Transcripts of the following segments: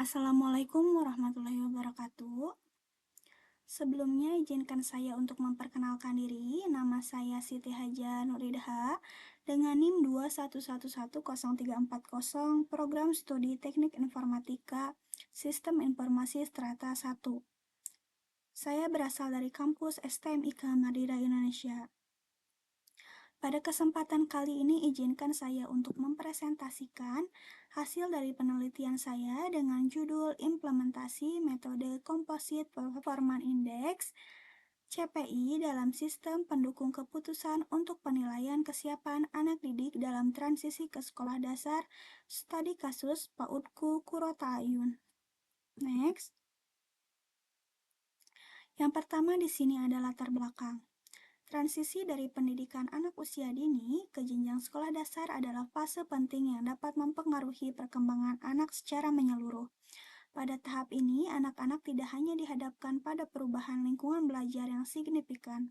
Assalamualaikum warahmatullahi wabarakatuh. Sebelumnya izinkan saya untuk memperkenalkan diri. Nama saya Siti Haja Nuridha dengan NIM 211103440 Program Studi Teknik Informatika Sistem Informasi Strata 1. Saya berasal dari kampus STMIK Madura Indonesia. Pada kesempatan kali ini izinkan saya untuk mempresentasikan hasil dari penelitian saya dengan judul Implementasi Metode Composite Performance Index CPI dalam sistem pendukung keputusan untuk penilaian kesiapan anak didik dalam transisi ke sekolah dasar, studi kasus PAUDku Kurota Ayun. Next. Yang pertama di sini adalah latar belakang. Transisi dari pendidikan anak usia dini ke jenjang sekolah dasar adalah fase penting yang dapat mempengaruhi perkembangan anak secara menyeluruh. Pada tahap ini, anak-anak tidak hanya dihadapkan pada perubahan lingkungan belajar yang signifikan,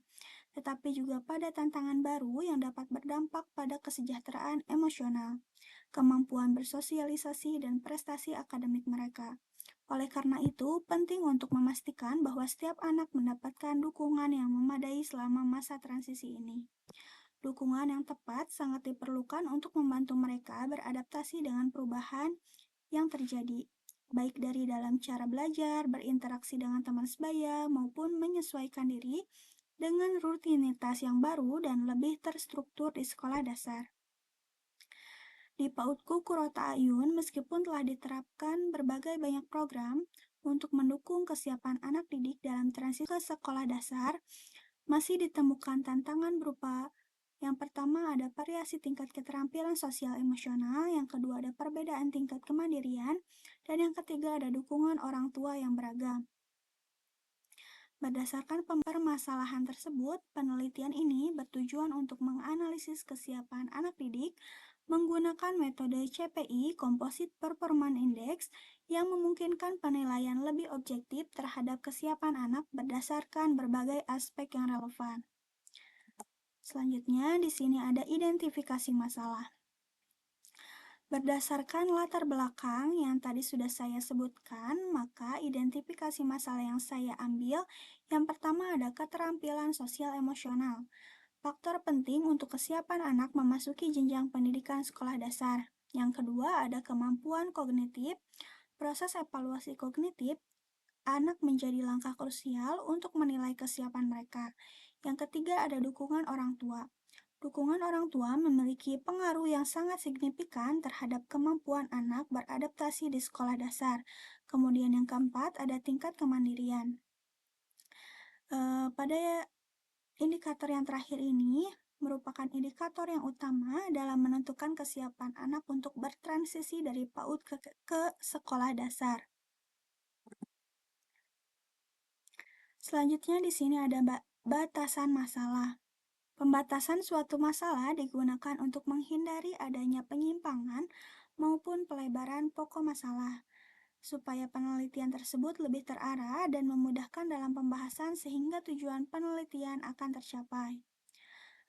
tetapi juga pada tantangan baru yang dapat berdampak pada kesejahteraan emosional, kemampuan bersosialisasi, dan prestasi akademik mereka. Oleh karena itu, penting untuk memastikan bahwa setiap anak mendapatkan dukungan yang memadai selama masa transisi ini. Dukungan yang tepat sangat diperlukan untuk membantu mereka beradaptasi dengan perubahan yang terjadi, baik dari dalam cara belajar, berinteraksi dengan teman sebaya, maupun menyesuaikan diri dengan rutinitas yang baru dan lebih terstruktur di sekolah dasar. Di PAUDku Kurota Ayun, meskipun telah diterapkan berbagai banyak program untuk mendukung kesiapan anak didik dalam transisi ke sekolah dasar, masih ditemukan tantangan berupa yang pertama ada variasi tingkat keterampilan sosial emosional, yang kedua ada perbedaan tingkat kemandirian, dan yang ketiga ada dukungan orang tua yang beragam. Berdasarkan permasalahan tersebut, penelitian ini bertujuan untuk menganalisis kesiapan anak didik menggunakan metode CPI Composite Performance Index yang memungkinkan penilaian lebih objektif terhadap kesiapan anak berdasarkan berbagai aspek yang relevan. Selanjutnya, di sini ada identifikasi masalah. Berdasarkan latar belakang yang tadi sudah saya sebutkan, maka identifikasi masalah yang saya ambil, yang pertama ada keterampilan sosial emosional. Faktor penting untuk kesiapan anak memasuki jenjang pendidikan sekolah dasar. Yang kedua ada kemampuan kognitif. Proses evaluasi kognitif anak menjadi langkah krusial untuk menilai kesiapan mereka. Yang ketiga ada dukungan orang tua. Dukungan orang tua memiliki pengaruh yang sangat signifikan terhadap kemampuan anak beradaptasi di sekolah dasar. Kemudian yang keempat ada tingkat kemandirian. Pada indikator yang terakhir ini merupakan indikator yang utama dalam menentukan kesiapan anak untuk bertransisi dari PAUD ke sekolah dasar. Selanjutnya di sini ada batasan masalah. Pembatasan suatu masalah digunakan untuk menghindari adanya penyimpangan maupun pelebaran pokok masalah, supaya penelitian tersebut lebih terarah dan memudahkan dalam pembahasan sehingga tujuan penelitian akan tercapai.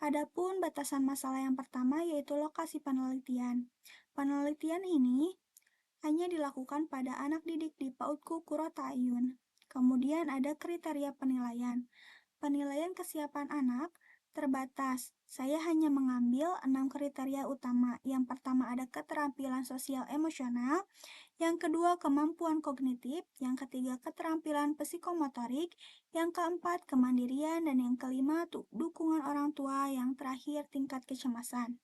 Adapun batasan masalah yang pertama yaitu lokasi penelitian. Penelitian ini hanya dilakukan pada anak didik di PAUDku Kurota Ayun. Kemudian ada kriteria penilaian. Penilaian kesiapan anak terbatas. Saya hanya mengambil 6 kriteria utama. Yang pertama ada keterampilan sosial emosional, yang kedua kemampuan kognitif, yang ketiga keterampilan psikomotorik, yang keempat kemandirian, dan yang kelima dukungan orang tua, yang terakhir tingkat kecemasan.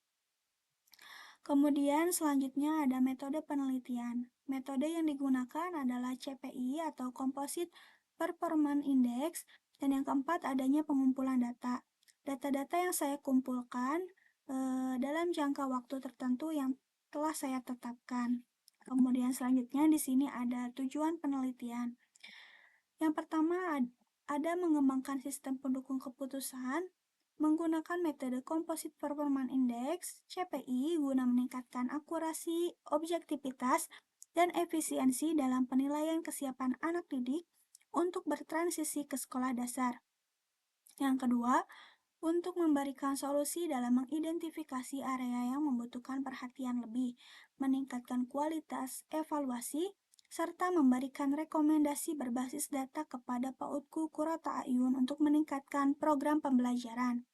Kemudian selanjutnya ada metode penelitian. Metode yang digunakan adalah CPI atau Composite Performance Index, dan yang keempat adanya pengumpulan data. Data-data yang saya kumpulkan dalam jangka waktu tertentu yang telah saya tetapkan. Kemudian selanjutnya di sini ada tujuan penelitian. Yang pertama ada mengembangkan sistem pendukung keputusan menggunakan metode Composite Performance Index (CPI) guna meningkatkan akurasi, objektivitas, dan efisiensi dalam penilaian kesiapan anak didik untuk bertransisi ke sekolah dasar. Yang kedua, untuk memberikan solusi dalam mengidentifikasi area yang membutuhkan perhatian lebih, meningkatkan kualitas evaluasi, serta memberikan rekomendasi berbasis data kepada PAUDku Kurota Ayun untuk meningkatkan program pembelajaran.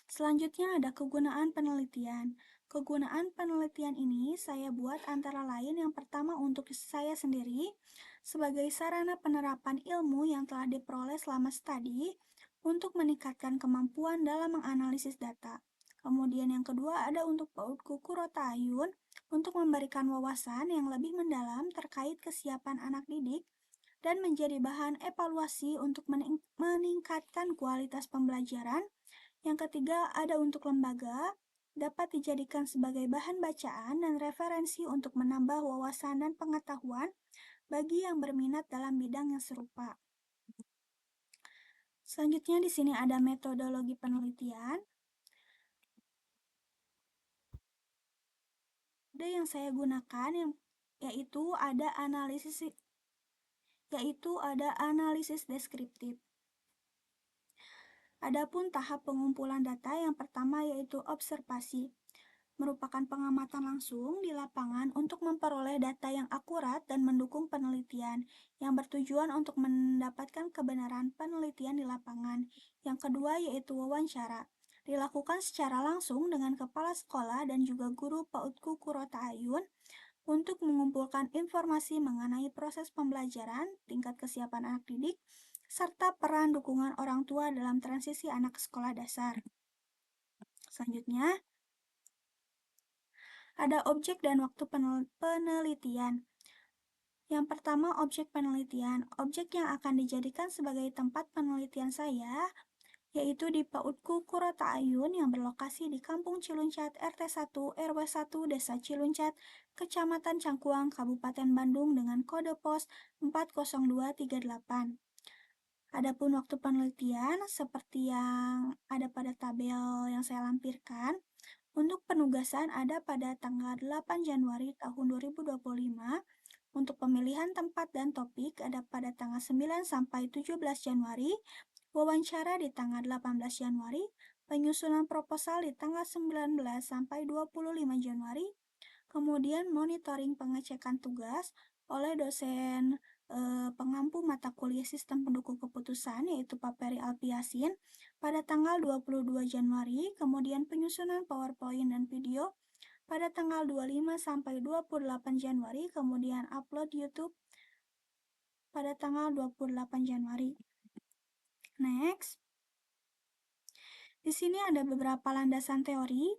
Selanjutnya ada kegunaan penelitian. Kegunaan penelitian ini saya buat antara lain yang pertama untuk saya sendiri sebagai sarana penerapan ilmu yang telah diperoleh selama studi untuk meningkatkan kemampuan dalam menganalisis data. Kemudian yang kedua ada untuk PAUDku Kurota Ayun untuk memberikan wawasan yang lebih mendalam terkait kesiapan anak didik dan menjadi bahan evaluasi untuk meningkatkan kualitas pembelajaran. Yang ketiga, ada untuk lembaga, dapat dijadikan sebagai bahan bacaan dan referensi untuk menambah wawasan dan pengetahuan bagi yang berminat dalam bidang yang serupa. Selanjutnya di sini ada metodologi penelitian. Ada yang saya gunakan yaitu ada analisis deskriptif. Adapun tahap pengumpulan data yang pertama yaitu observasi, merupakan pengamatan langsung di lapangan untuk memperoleh data yang akurat dan mendukung penelitian yang bertujuan untuk mendapatkan kebenaran penelitian di lapangan. Yang kedua yaitu wawancara, dilakukan secara langsung dengan kepala sekolah dan juga guru PAUDku Kurota Ayun untuk mengumpulkan informasi mengenai proses pembelajaran, tingkat kesiapan anak didik, serta peran dukungan orang tua dalam transisi anak ke sekolah dasar. Selanjutnya, ada objek dan waktu penelitian. Yang pertama, objek penelitian. Objek yang akan dijadikan sebagai tempat penelitian saya yaitu di PAUDku Kurota Ayun yang berlokasi di Kampung Ciluncat RT 1 RW 1 Desa Ciluncat, Kecamatan Cangkuang, Kabupaten Bandung dengan kode pos 40238. Adapun waktu penelitian seperti yang ada pada tabel yang saya lampirkan. Untuk penugasan ada pada tanggal 8 Januari tahun 2025. Untuk pemilihan tempat dan topik ada pada tanggal 9 sampai 17 Januari, wawancara di tanggal 18 Januari, penyusunan proposal di tanggal 19 sampai 25 Januari, kemudian monitoring pengecekan tugas oleh dosen pengampu mata kuliah sistem pendukung keputusan yaitu Pak Peri Alpiasin pada tanggal 22 Januari, kemudian penyusunan PowerPoint dan video pada tanggal 25 sampai 28 Januari, kemudian upload YouTube pada tanggal 28 Januari. Next. Di sini ada beberapa landasan teori.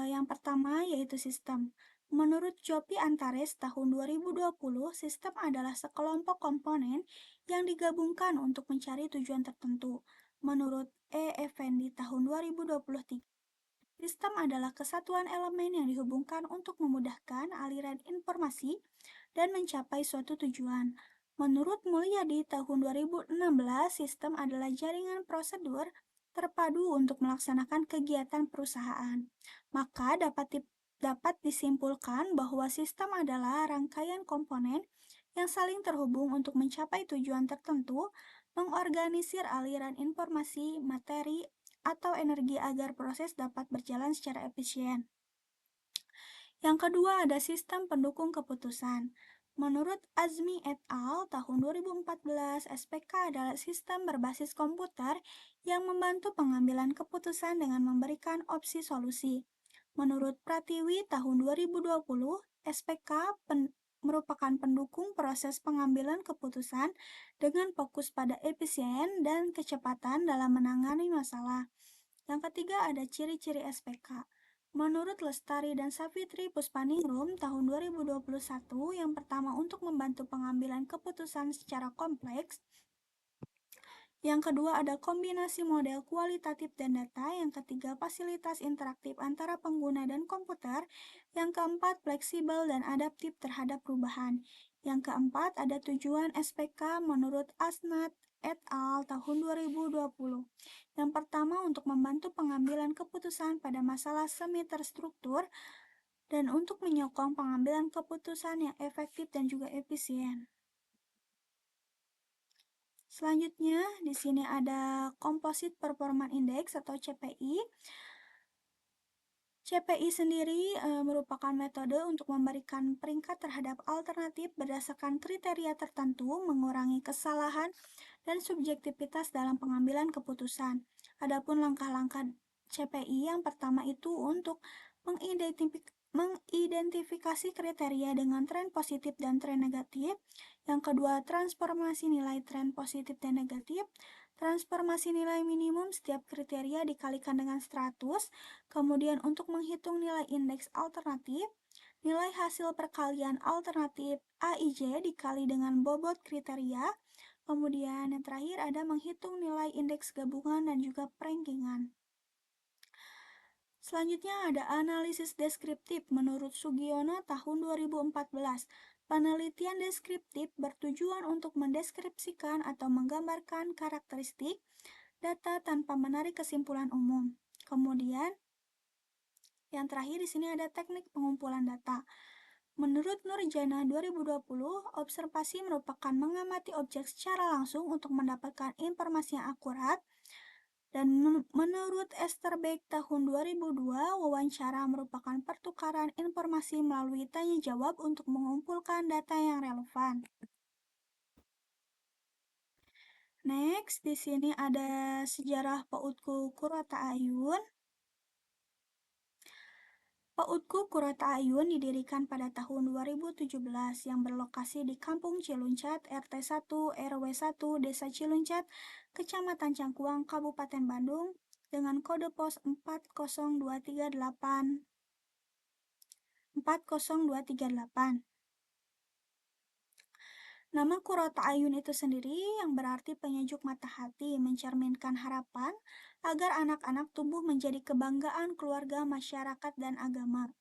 Yang pertama yaitu sistem. Menurut Jopi Antares tahun 2020, sistem adalah sekelompok komponen yang digabungkan untuk mencari tujuan tertentu. Menurut E. Effendi tahun 2023, sistem adalah kesatuan elemen yang dihubungkan untuk memudahkan aliran informasi dan mencapai suatu tujuan. Menurut Mulyadi tahun 2016, sistem adalah jaringan prosedur terpadu untuk melaksanakan kegiatan perusahaan. Maka dapat disimpulkan bahwa sistem adalah rangkaian komponen yang saling terhubung untuk mencapai tujuan tertentu, mengorganisir aliran informasi, materi, atau energi agar proses dapat berjalan secara efisien. Yang kedua ada sistem pendukung keputusan. Menurut Azmi et al. Tahun 2014, SPK adalah sistem berbasis komputer yang membantu pengambilan keputusan dengan memberikan opsi solusi. Menurut Pratiwi tahun 2020, SPK merupakan pendukung proses pengambilan keputusan dengan fokus pada efisien dan kecepatan dalam menangani masalah. Yang ketiga ada ciri-ciri SPK. Menurut Lestari dan Savitri Puspaningrum tahun 2021, yang pertama untuk membantu pengambilan keputusan secara kompleks. Yang kedua ada kombinasi model kualitatif dan data. Yang ketiga fasilitas interaktif antara pengguna dan komputer. Yang keempat fleksibel dan adaptif terhadap perubahan. Yang keempat ada tujuan SPK menurut Asnat et al. Tahun 2020. Yang pertama untuk membantu pengambilan keputusan pada masalah semi terstruktur dan untuk menyokong pengambilan keputusan yang efektif dan juga efisien. Selanjutnya, di sini ada Composite Performance Index atau CPI. CPI sendiri merupakan metode untuk memberikan peringkat terhadap alternatif berdasarkan kriteria tertentu, mengurangi kesalahan dan subjektivitas dalam pengambilan keputusan. Adapun langkah-langkah CPI yang pertama itu untuk mengidentifikasi kriteria dengan tren positif dan tren negatif. Yang kedua, transformasi nilai tren positif dan negatif. Transformasi nilai minimum setiap kriteria dikalikan dengan 100. Kemudian untuk menghitung nilai indeks alternatif, nilai hasil perkalian alternatif AIJ dikali dengan bobot kriteria. Kemudian yang terakhir ada menghitung nilai indeks gabungan dan juga perankingan. Selanjutnya ada analisis deskriptif menurut Sugiono tahun 2014. Penelitian deskriptif bertujuan untuk mendeskripsikan atau menggambarkan karakteristik data tanpa menarik kesimpulan umum. Kemudian yang terakhir di sini ada teknik pengumpulan data. Menurut Nurjana 2020, observasi merupakan mengamati objek secara langsung untuk mendapatkan informasi yang akurat. Dan menurut Esther Beck tahun 2002, wawancara merupakan pertukaran informasi melalui tanya jawab untuk mengumpulkan data yang relevan. Next, di sini ada sejarah PAUDku Kurota Ayun. PAUDku Kurota Ayun didirikan pada tahun 2017 yang berlokasi di Kampung Ciluncat, RT 1, RW 1, Desa Ciluncat, Kecamatan Cangkuang, Kabupaten Bandung, dengan kode pos 40238. Nama Kurota Ayun itu sendiri yang berarti penyejuk mata hati, mencerminkan harapan agar anak-anak tumbuh menjadi kebanggaan keluarga, masyarakat, dan agama.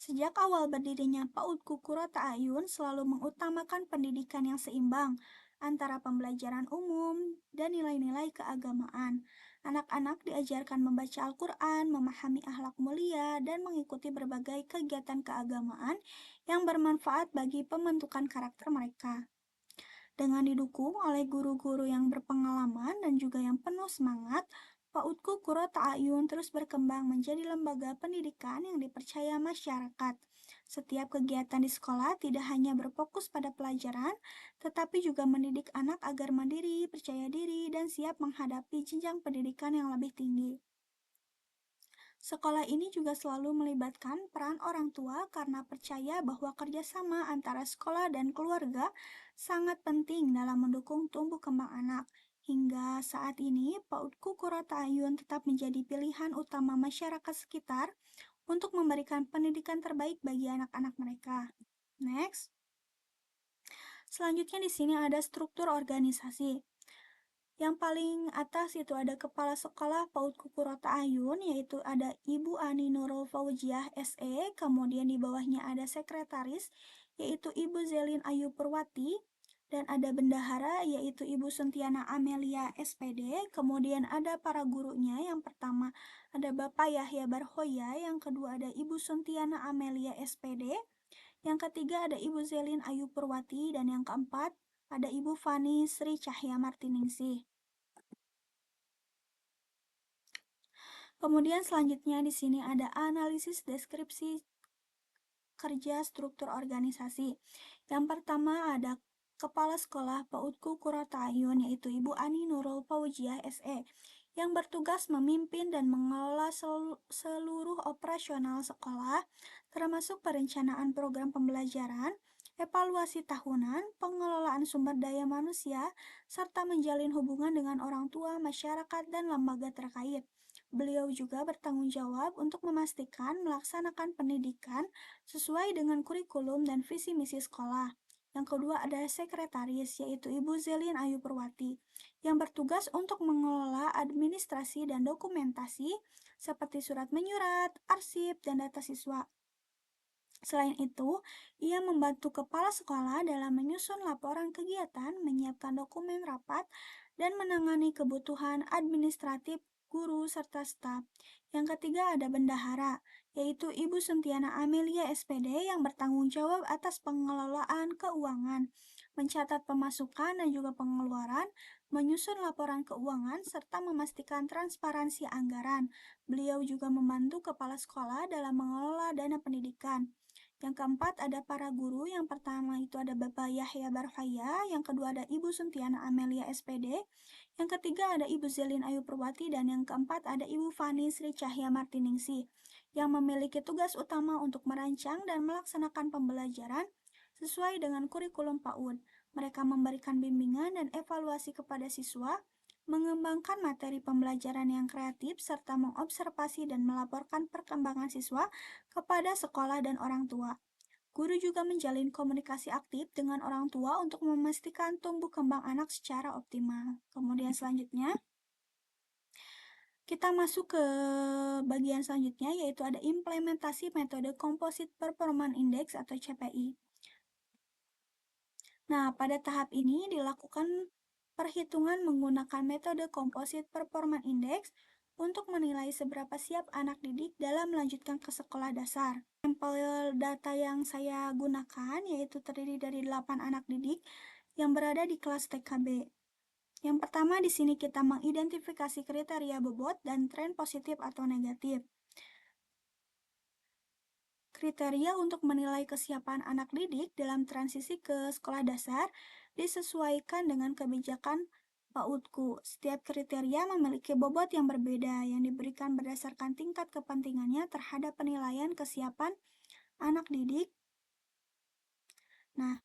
Sejak awal berdirinya PAUD Kurota Ayun selalu mengutamakan pendidikan yang seimbang antara pembelajaran umum dan nilai-nilai keagamaan. Anak-anak diajarkan membaca Al-Quran, memahami akhlak mulia, dan mengikuti berbagai kegiatan keagamaan yang bermanfaat bagi pembentukan karakter mereka. Dengan didukung oleh guru-guru yang berpengalaman dan juga yang penuh semangat, PAUDku Kurota Ayun terus berkembang menjadi lembaga pendidikan yang dipercaya masyarakat. Setiap kegiatan di sekolah tidak hanya berfokus pada pelajaran, tetapi juga mendidik anak agar mandiri, percaya diri, dan siap menghadapi jenjang pendidikan yang lebih tinggi. Sekolah ini juga selalu melibatkan peran orang tua karena percaya bahwa kerjasama antara sekolah dan keluarga sangat penting dalam mendukung tumbuh kembang anak. Hingga saat ini, PAUDku Kurota Ayun tetap menjadi pilihan utama masyarakat sekitar untuk memberikan pendidikan terbaik bagi anak-anak mereka. Next. Selanjutnya di sini ada struktur organisasi. Yang paling atas itu ada Kepala Sekolah PAUD Kurota Ayun, yaitu ada Ibu Ani Nurul Faujiah SE, kemudian di bawahnya ada Sekretaris, yaitu Ibu Zelin Ayu Purwati, dan ada Bendahara, yaitu Ibu Suntiana Amelia SPD, kemudian ada para gurunya, yang pertama ada Bapak Yahya Barhoya, yang kedua ada Ibu Suntiana Amelia SPD, yang ketiga ada Ibu Zelin Ayu Purwati, dan yang keempat ada Ibu Fani Sri Cahya Martiningsih. Kemudian selanjutnya di sini ada analisis deskripsi kerja struktur organisasi. Yang pertama ada Kepala Sekolah PAUDku Kurota Ayun, yaitu Ibu Ani Nurul Faujiah SE, yang bertugas memimpin dan mengelola seluruh operasional sekolah, termasuk perencanaan program pembelajaran, evaluasi tahunan, pengelolaan sumber daya manusia, serta menjalin hubungan dengan orang tua, masyarakat, dan lembaga terkait. Beliau juga bertanggung jawab untuk memastikan melaksanakan pendidikan sesuai dengan kurikulum dan visi misi sekolah. Yang kedua ada sekretaris, yaitu Ibu Zelin Ayu Purwati, yang bertugas untuk mengelola administrasi dan dokumentasi seperti surat menyurat, arsip, dan data siswa. Selain itu, ia membantu kepala sekolah dalam menyusun laporan kegiatan, menyiapkan dokumen rapat, dan menangani kebutuhan administratif guru serta staf. Yang ketiga ada bendahara, yaitu Ibu Suntiana Amelia SPD yang bertanggung jawab atas pengelolaan keuangan, mencatat pemasukan dan juga pengeluaran, menyusun laporan keuangan, serta memastikan transparansi anggaran. Beliau juga membantu kepala sekolah dalam mengelola dana pendidikan. Yang keempat ada para guru. Yang pertama itu ada Bapak Yahya Barhaya, yang kedua ada Ibu Suntiana Amelia SPD, yang ketiga ada Ibu Zelin Ayu Purwati, dan yang keempat ada Ibu Fani Sri Cahya Martiningsih, yang memiliki tugas utama untuk merancang dan melaksanakan pembelajaran sesuai dengan kurikulum PAUD. Mereka memberikan bimbingan dan evaluasi kepada siswa, mengembangkan materi pembelajaran yang kreatif, serta mengobservasi dan melaporkan perkembangan siswa kepada sekolah dan orang tua. Guru juga menjalin komunikasi aktif dengan orang tua untuk memastikan tumbuh kembang anak secara optimal. Kemudian selanjutnya, kita masuk ke bagian selanjutnya, yaitu ada implementasi metode Composite Performance Index atau CPI. Nah, pada tahap ini dilakukan perhitungan menggunakan metode Composite Performance Index untuk menilai seberapa siap anak didik dalam melanjutkan ke sekolah dasar. Sampel data yang saya gunakan yaitu terdiri dari 8 anak didik yang berada di kelas TKB. Yang pertama di sini kita mengidentifikasi kriteria bobot dan tren positif atau negatif. Kriteria untuk menilai kesiapan anak didik dalam transisi ke sekolah dasar disesuaikan dengan kebijakan PAUDku. Setiap kriteria memiliki bobot yang berbeda yang diberikan berdasarkan tingkat kepentingannya terhadap penilaian kesiapan anak didik. Nah,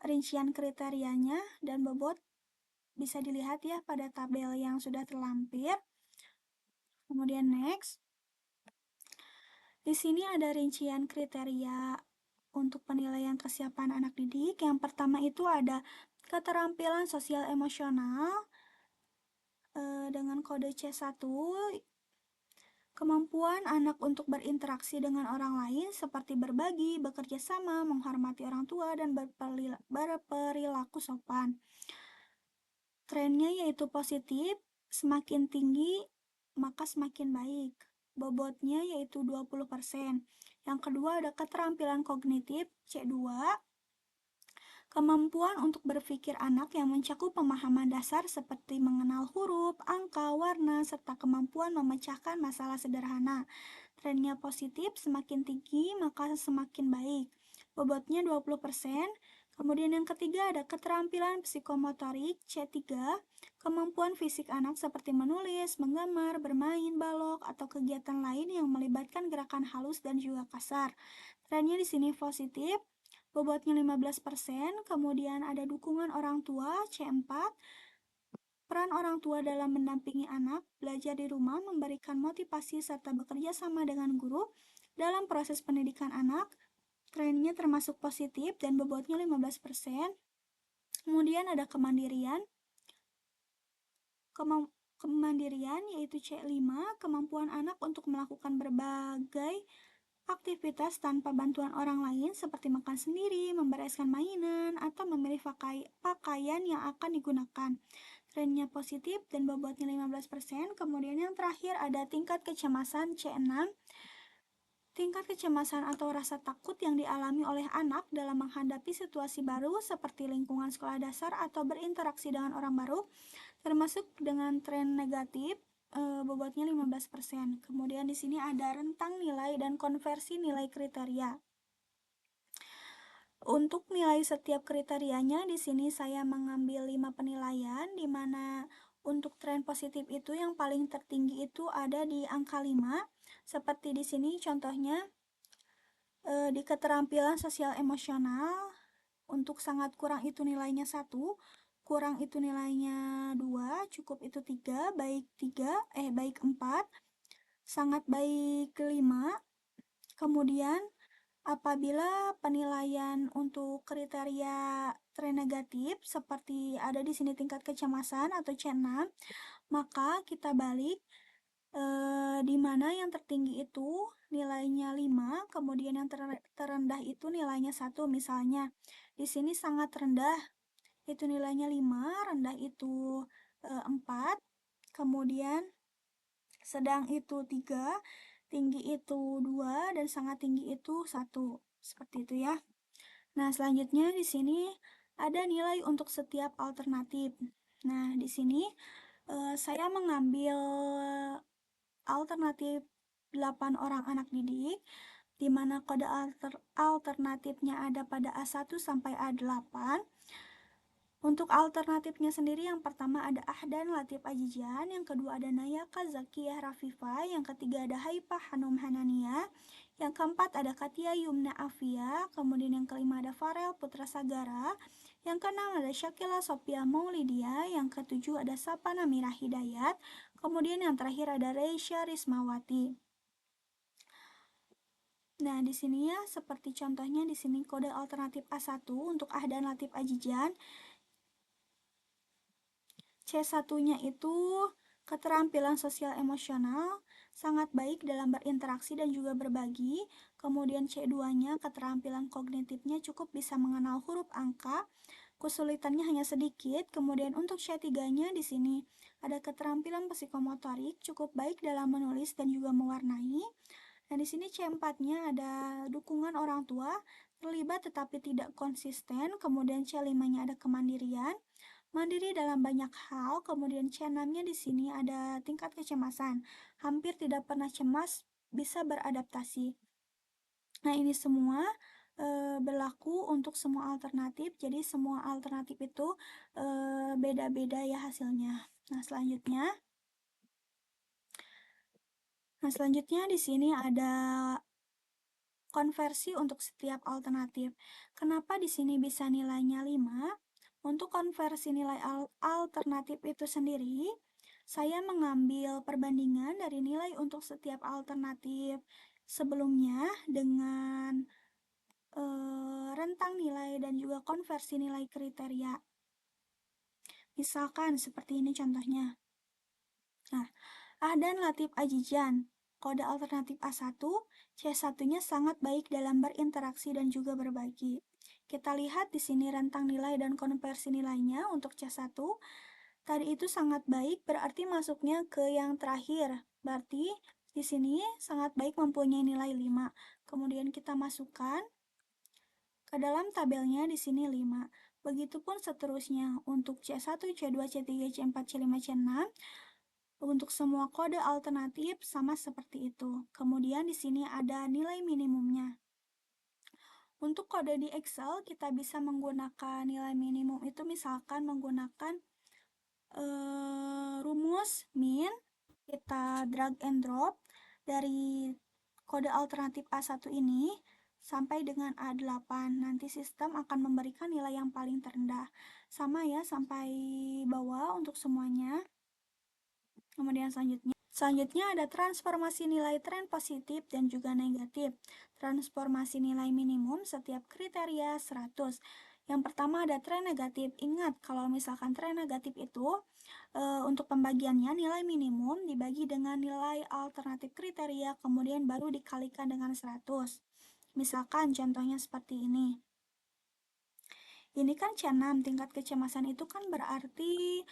rincian kriterianya dan bobot bisa dilihat ya pada tabel yang sudah terlampir. Kemudian next. Di sini ada rincian kriteria untuk penilaian kesiapan anak didik. Yang pertama itu ada keterampilan sosial emosional dengan kode C1, kemampuan anak untuk berinteraksi dengan orang lain seperti berbagi, bekerja sama, menghormati orang tua, dan berperilaku sopan. Trennya yaitu positif, semakin tinggi maka semakin baik. Bobotnya yaitu 20%. Yang kedua ada keterampilan kognitif C2, kemampuan untuk berpikir anak yang mencakup pemahaman dasar seperti mengenal huruf, angka, warna, serta kemampuan memecahkan masalah sederhana. Trennya positif, semakin tinggi maka semakin baik. Bobotnya 20%. Kemudian yang ketiga ada keterampilan psikomotorik C3, kemampuan fisik anak seperti menulis, menggambar, bermain balok, atau kegiatan lain yang melibatkan gerakan halus dan juga kasar. Trennya di sini positif, bobotnya 15%. Kemudian ada dukungan orang tua C4, peran orang tua dalam mendampingi anak, belajar di rumah, memberikan motivasi, serta bekerja sama dengan guru dalam proses pendidikan anak. Trennya termasuk positif dan bobotnya 15%. Kemudian ada kemandirian. Kemandirian yaitu C5, kemampuan anak untuk melakukan berbagai aktivitas tanpa bantuan orang lain seperti makan sendiri, membereskan mainan, atau memilih pakaian yang akan digunakan. Trennya positif dan bobotnya 15%. Kemudian yang terakhir ada tingkat kecemasan C6. Tingkat kecemasan atau rasa takut yang dialami oleh anak dalam menghadapi situasi baru seperti lingkungan sekolah dasar atau berinteraksi dengan orang baru termasuk dengan tren negatif, bobotnya 15%. Kemudian di sini ada rentang nilai dan konversi nilai kriteria. Untuk nilai setiap kriterianya di sini saya mengambil 5 penilaian, di mana untuk tren positif itu yang paling tertinggi itu ada di angka 5. Seperti di sini contohnya di keterampilan sosial emosional untuk sangat kurang itu nilainya 1, kurang itu nilainya 2, cukup itu 3, baik 4, sangat baik 5. Kemudian apabila penilaian untuk kriteria tren negatif seperti ada di sini tingkat kecemasan atau C6, maka kita balik di mana yang tertinggi itu nilainya 5, kemudian yang terendah itu nilainya 1. Misalnya di sini sangat rendah itu nilainya 5, rendah itu 4, kemudian sedang itu 3, tinggi itu 2, dan sangat tinggi itu 1. Seperti itu ya. Nah, selanjutnya di sini ada nilai untuk setiap alternatif. Nah, di sini saya mengambil alternatif 8 orang anak didik, di mana kode alternatifnya ada pada A1 sampai A8. Untuk alternatifnya sendiri, yang pertama ada Ahdan Latif Ajijan, yang kedua ada Nayaka Zakiyah Rafifa, yang ketiga ada Haifah Hanum Hanania, yang keempat ada Katia Yumna Afia, kemudian yang kelima ada Farel Putra Sagara, yang keenam ada Syakila Sophia Maulidia, yang ketujuh ada Sapana Mira Hidayat, kemudian yang terakhir ada Reisha Rismawati. Nah, di sini ya, seperti contohnya di sini kode alternatif A1 untuk Ahdan Latif Ajijan. C1-nya itu keterampilan sosial emosional, sangat baik dalam berinteraksi dan juga berbagi. Kemudian C2-nya keterampilan kognitifnya cukup bisa mengenal huruf angka, kesulitannya hanya sedikit. Kemudian untuk C3-nya di sini ada keterampilan psikomotorik, cukup baik dalam menulis dan juga mewarnai. Dan di sini C4-nya ada dukungan orang tua, terlibat tetapi tidak konsisten. Kemudian C5-nya ada kemandirian, mandiri dalam banyak hal. Kemudian C6-nya di sini ada tingkat kecemasan, hampir tidak pernah cemas, bisa beradaptasi. Nah, ini semua berlaku untuk semua alternatif. Jadi semua alternatif itu beda-beda ya hasilnya. Nah, selanjutnya di sini ada konversi untuk setiap alternatif. Kenapa di sini bisa nilainya 5? Untuk konversi nilai alternatif itu sendiri, saya mengambil perbandingan dari nilai untuk setiap alternatif sebelumnya dengan rentang nilai dan juga konversi nilai kriteria. Misalkan seperti ini contohnya. Nah, Ahdan Latif Ajijan, kode alternatif A1, C1-nya sangat baik dalam berinteraksi dan juga berbagi. Kita lihat di sini rentang nilai dan konversi nilainya untuk C1. Tadi itu sangat baik, berarti masuknya ke yang terakhir. Berarti di sini sangat baik mempunyai nilai 5. Kemudian kita masukkan ke dalam tabelnya di sini 5. Begitupun seterusnya untuk C1, C2, C3, C4, C5, C6. Untuk semua kode alternatif sama seperti itu. Kemudian di sini ada nilai minimumnya. Untuk kode di Excel, kita bisa menggunakan nilai minimum itu misalkan menggunakan rumus min, kita drag and drop dari kode alternatif A1 ini sampai dengan A8. Nanti sistem akan memberikan nilai yang paling terendah. Sama ya, sampai bawah untuk semuanya. Kemudian selanjutnya ada transformasi nilai tren positif dan juga negatif. Transformasi nilai minimum setiap kriteria 100. Yang pertama ada tren negatif. Ingat, kalau misalkan tren negatif itu untuk pembagiannya nilai minimum dibagi dengan nilai alternatif kriteria, kemudian baru dikalikan dengan 100. Misalkan contohnya seperti ini. Ini kan C6, tingkat kecemasan itu kan berarti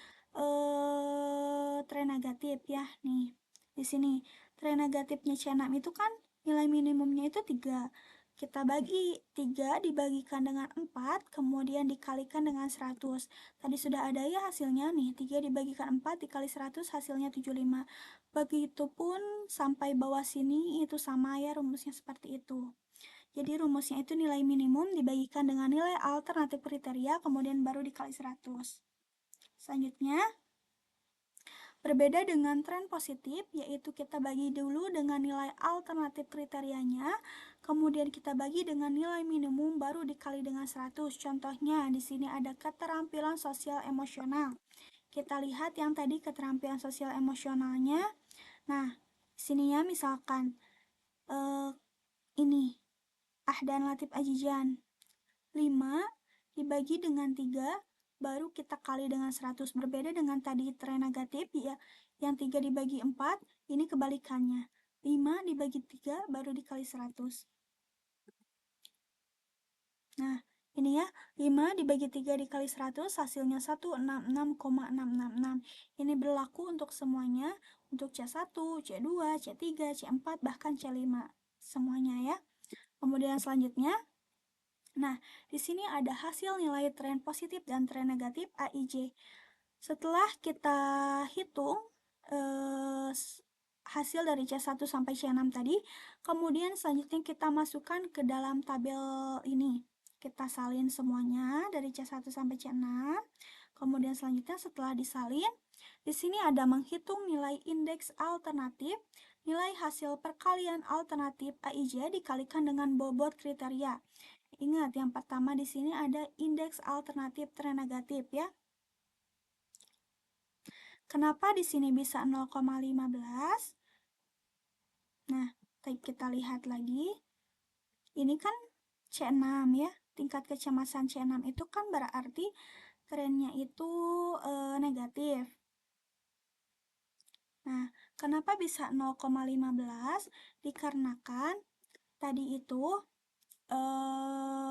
tren negatif ya. Nih, di sini tren negatifnya C6 itu kan nilai minimumnya itu 3. Kita bagi 3 dibagikan dengan 4, kemudian dikalikan dengan 100. Tadi sudah ada ya hasilnya nih, 3 dibagikan 4 dikali 100 hasilnya 75. Begitupun sampai bawah sini itu sama ya, rumusnya seperti itu. Jadi rumusnya itu nilai minimum dibagikan dengan nilai alternatif kriteria, kemudian baru dikali 100. Selanjutnya, berbeda dengan tren positif, yaitu kita bagi dulu dengan nilai alternatif kriterianya, kemudian kita bagi dengan nilai minimum baru dikali dengan 100. Contohnya, di sini ada keterampilan sosial emosional. Kita lihat yang tadi keterampilan sosial emosionalnya. Nah, sini ya misalkan ini Ahdan Latif Ajijan 5 dibagi dengan 3 baru kita kali dengan 100. Berbeda dengan tadi tren negatif ya, yang 3 dibagi 4, ini kebalikannya. 5 dibagi 3 baru dikali 100. Nah, ini ya, 5 dibagi 3 dikali 100 hasilnya 166,666. Ini berlaku untuk semuanya, untuk C1, C2, C3, C4, bahkan C5. Semuanya ya. Kemudian selanjutnya, Nah, di sini ada hasil nilai tren positif dan tren negatif AIJ. Setelah kita hitung hasil dari C1 sampai C6 tadi, kemudian selanjutnya kita masukkan ke dalam tabel ini. Kita salin semuanya dari C1 sampai C6. Kemudian selanjutnya setelah disalin, di sini ada menghitung nilai indeks alternatif, nilai hasil perkalian alternatif AIJ dikalikan dengan bobot kriteria. Ingat, yang pertama di sini ada indeks alternatif tren negatif ya. Kenapa di sini bisa 0,15? Nah, kita lihat lagi. Ini kan C6 ya. Tingkat kecemasan C6 itu kan berarti trennya itu negatif. Nah, kenapa bisa 0,15? Dikarenakan tadi itu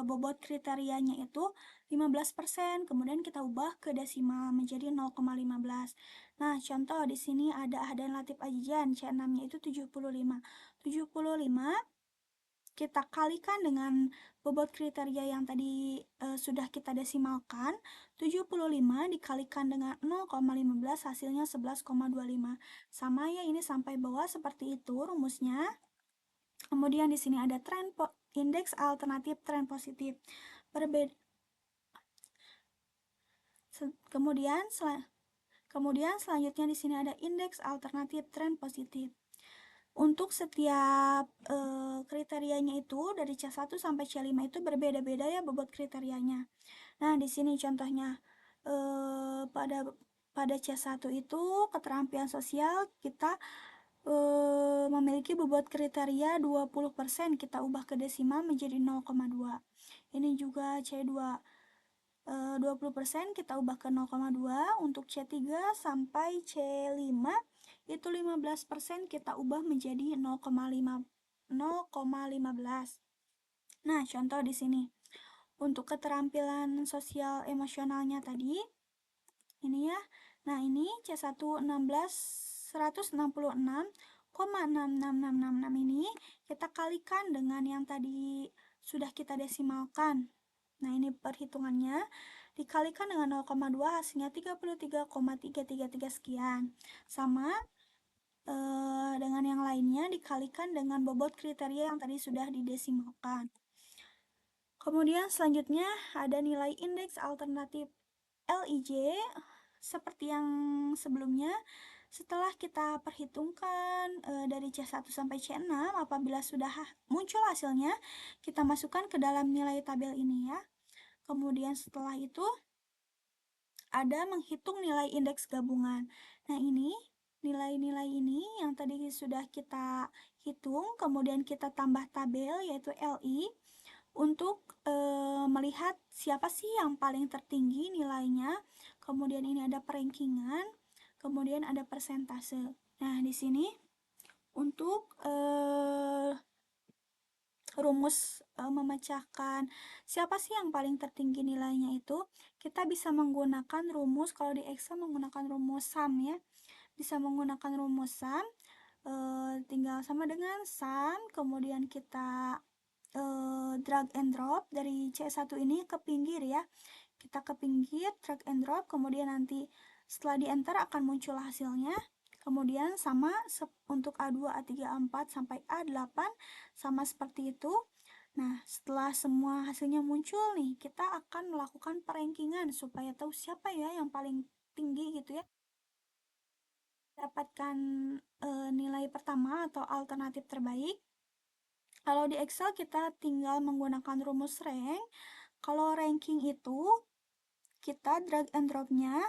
bobot kriterianya itu 15%, kemudian kita ubah ke desimal menjadi 0,15. Nah, contoh di sini ada Ahdan Latif Ajijan, C6-nya itu 75. 75 kita kalikan dengan bobot kriteria yang tadi sudah kita desimalkan, 75 dikalikan dengan 0,15 hasilnya 11,25. Sama ya, ini sampai bawah seperti itu rumusnya. Kemudian di sini ada indeks alternatif tren positif. Berbeda. Kemudian selanjutnya di sini ada indeks alternatif tren positif. Untuk setiap kriterianya itu dari C1 sampai C5 itu berbeda-beda ya bobot kriterianya. Nah, di sini contohnya pada C1 itu keterampilan sosial kita memiliki bobot kriteria 20%, kita ubah ke desimal menjadi 0,2. Ini juga C2 20% kita ubah ke 0,2. Untuk C3 sampai C5 itu 15% kita ubah menjadi 0,15. Nah, contoh di sini. Untuk keterampilan sosial emosionalnya tadi ini ya. Nah, ini C1 166,66666 ini kita kalikan dengan yang tadi sudah kita desimalkan. Nah, ini perhitungannya dikalikan dengan 0,2 hasilnya 33,333 sekian. Sama dengan yang lainnya dikalikan dengan bobot kriteria yang tadi sudah didesimalkan. Kemudian selanjutnya ada nilai indeks alternatif LIJ. Seperti yang sebelumnya, setelah kita perhitungkan dari C1 sampai C6, apabila sudah muncul hasilnya, kita masukkan ke dalam nilai tabel ini ya. Kemudian setelah itu ada menghitung nilai indeks gabungan. Nah, ini nilai-nilai ini yang tadi sudah kita hitung, kemudian kita tambah tabel yaitu LI untuk melihat siapa sih yang paling tertinggi nilainya. Kemudian ini ada perankingan, kemudian ada persentase. Nah, di sini untuk rumus memecahkan siapa sih yang paling tertinggi nilainya itu, kita bisa menggunakan rumus, kalau di Excel menggunakan rumus sum ya. Bisa menggunakan rumus sum, tinggal sama dengan sum, kemudian kita drag and drop dari C1 ini ke pinggir ya. Kita ke pinggir, drag and drop, kemudian nanti setelah di enter akan muncul hasilnya. Kemudian sama untuk A2, A3, A4 sampai A8 sama seperti itu. Nah, setelah semua hasilnya muncul nih, kita akan melakukan perankingan supaya tahu siapa ya yang paling tinggi gitu ya. Dapatkan nilai pertama atau alternatif terbaik. Kalau di Excel kita tinggal menggunakan rumus rank. Kalau ranking itu kita drag and dropnya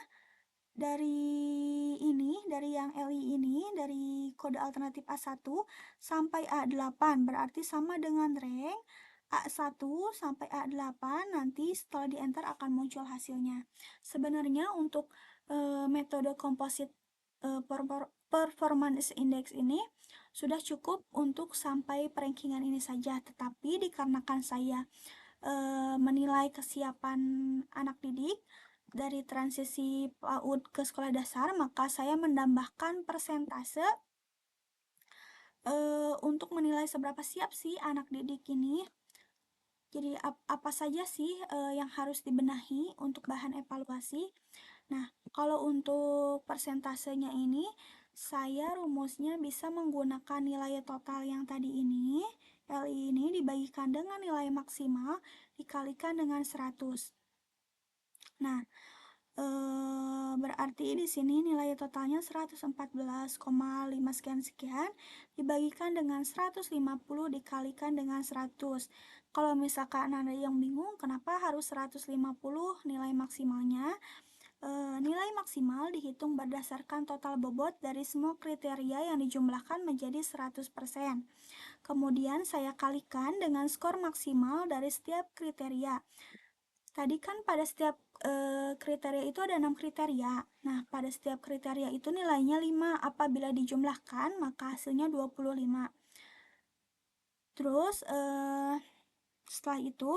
dari yang LI ini, dari kode alternatif A1 sampai A8, berarti sama dengan rank A1 sampai A8, nanti setelah di enter akan muncul hasilnya. Sebenarnya untuk metode composite performance index ini sudah cukup untuk sampai perankingan ini saja, tetapi dikarenakan saya menilai kesiapan anak didik dari transisi PAUD ke sekolah dasar, maka saya menambahkan persentase untuk menilai seberapa siap sih anak didik ini Jadi apa saja sih yang harus dibenahi untuk bahan evaluasi? Nah, kalau untuk persentasenya ini, saya rumusnya bisa menggunakan nilai total yang tadi ini, LI ini dibagikan dengan nilai maksimal dikalikan dengan 100. Nah, berarti di sini nilai totalnya 114,5 sekian-sekian dibagikan dengan 150 dikalikan dengan 100. Kalau misalkan ada yang bingung kenapa harus 150 nilai maksimalnya, nilai maksimal dihitung berdasarkan total bobot dari semua kriteria yang dijumlahkan menjadi 100%. Kemudian saya kalikan dengan skor maksimal dari setiap kriteria. Tadi kan pada setiap kriteria itu ada 6 kriteria. Nah, pada setiap kriteria itu nilainya 5. Apabila dijumlahkan, maka hasilnya 25. Terus, setelah itu,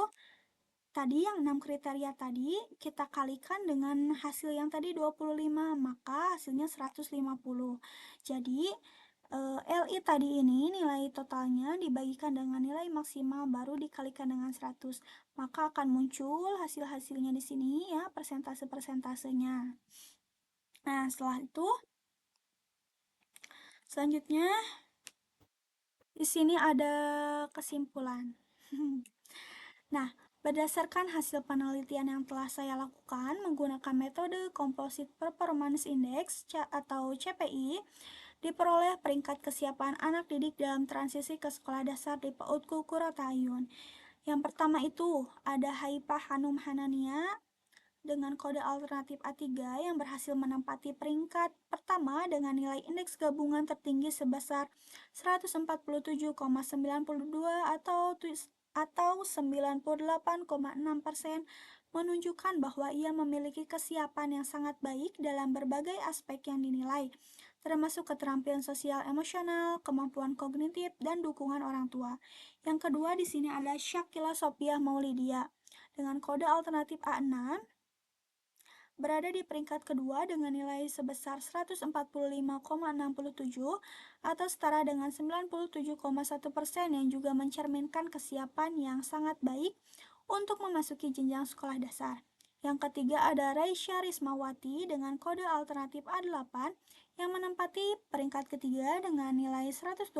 tadi yang 6 kriteria tadi, kita kalikan dengan hasil yang tadi 25, maka hasilnya 150. Jadi, LI tadi ini nilai totalnya dibagikan dengan nilai maksimal baru dikalikan dengan 100. Maka akan muncul hasil-hasilnya di sini ya, persentase-persentasenya. Nah, setelah itu selanjutnya di sini ada kesimpulan. Nah, berdasarkan hasil penelitian yang telah saya lakukan menggunakan metode Composite Performance Index atau CPI, diperoleh peringkat kesiapan anak didik dalam transisi ke sekolah dasar di PAUD Kuratayun. Yang pertama itu ada Haipah Hanum Hanania dengan kode alternatif A3 yang berhasil menempati peringkat pertama dengan nilai indeks gabungan tertinggi sebesar 147,92 atau 98,6%, menunjukkan bahwa ia memiliki kesiapan yang sangat baik dalam berbagai aspek yang dinilai, termasuk keterampilan sosial emosional, kemampuan kognitif, dan dukungan orang tua. Yang kedua di sini ada Syakila Sopiah Maulidia dengan kode alternatif A6 berada di peringkat kedua dengan nilai sebesar 145,67 atau setara dengan 97,1% yang juga mencerminkan kesiapan yang sangat baik untuk memasuki jenjang sekolah dasar. Yang ketiga ada Raisya Rismawati dengan kode alternatif A8 yang menempati peringkat ketiga dengan nilai 128,33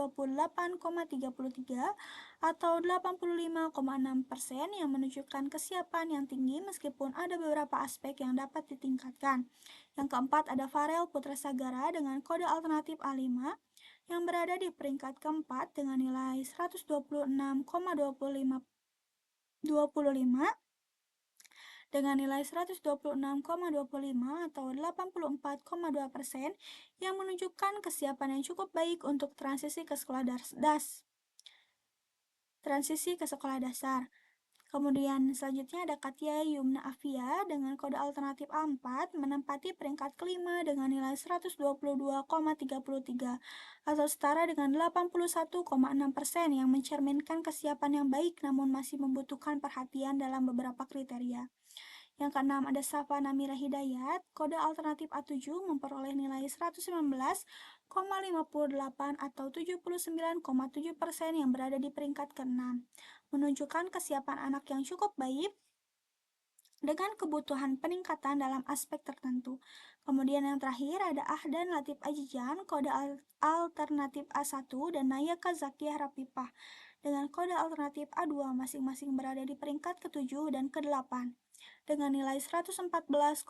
atau 85,6% yang menunjukkan kesiapan yang tinggi meskipun ada beberapa aspek yang dapat ditingkatkan. Yang keempat ada Farel Putra Sagara dengan kode alternatif A5 yang berada di peringkat keempat dengan nilai 126,25 dengan nilai 126,25 atau 84,2% yang menunjukkan kesiapan yang cukup baik untuk transisi ke sekolah dasar. Kemudian selanjutnya ada Katia Yumna Afia dengan kode alternatif A4 menempati peringkat kelima dengan nilai 122,33 atau setara dengan 81,6% yang mencerminkan kesiapan yang baik namun masih membutuhkan perhatian dalam beberapa kriteria. Yang keenam ada Safa Namira Hidayat, kode alternatif A7 memperoleh nilai 119,58 atau 79,7% yang berada di peringkat keenam, menunjukkan kesiapan anak yang cukup baik dengan kebutuhan peningkatan dalam aspek tertentu. Kemudian yang terakhir ada Ahdan Latif Ajijan, kode alternatif A1 dan Nayaka Zakiyah Rapipah dengan kode alternatif A2 masing-masing berada di peringkat ke-7 dan ke-8 dengan nilai 114,58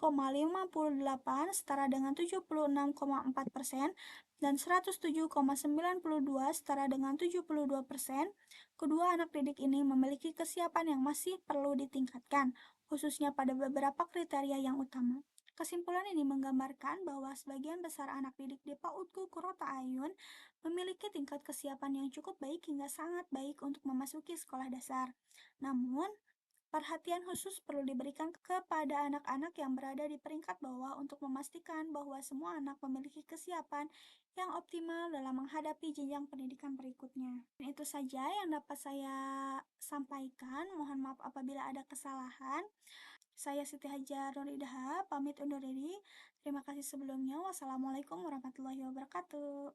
setara dengan 76,4% dan 107,92 setara dengan 72%. Kedua anak didik ini memiliki kesiapan yang masih perlu ditingkatkan, khususnya pada beberapa kriteria yang utama. Kesimpulan ini menggambarkan bahwa sebagian besar anak didik di PAUD Kuratayun memiliki tingkat kesiapan yang cukup baik hingga sangat baik untuk memasuki sekolah dasar. Namun, perhatian khusus perlu diberikan kepada anak-anak yang berada di peringkat bawah untuk memastikan bahwa semua anak memiliki kesiapan yang optimal dalam menghadapi jenjang pendidikan berikutnya. Dan itu saja yang dapat saya sampaikan. Mohon maaf apabila ada kesalahan. Saya Siti Hajar Nuridaha, pamit undur diri. Terima kasih sebelumnya. Wassalamualaikum warahmatullahi wabarakatuh.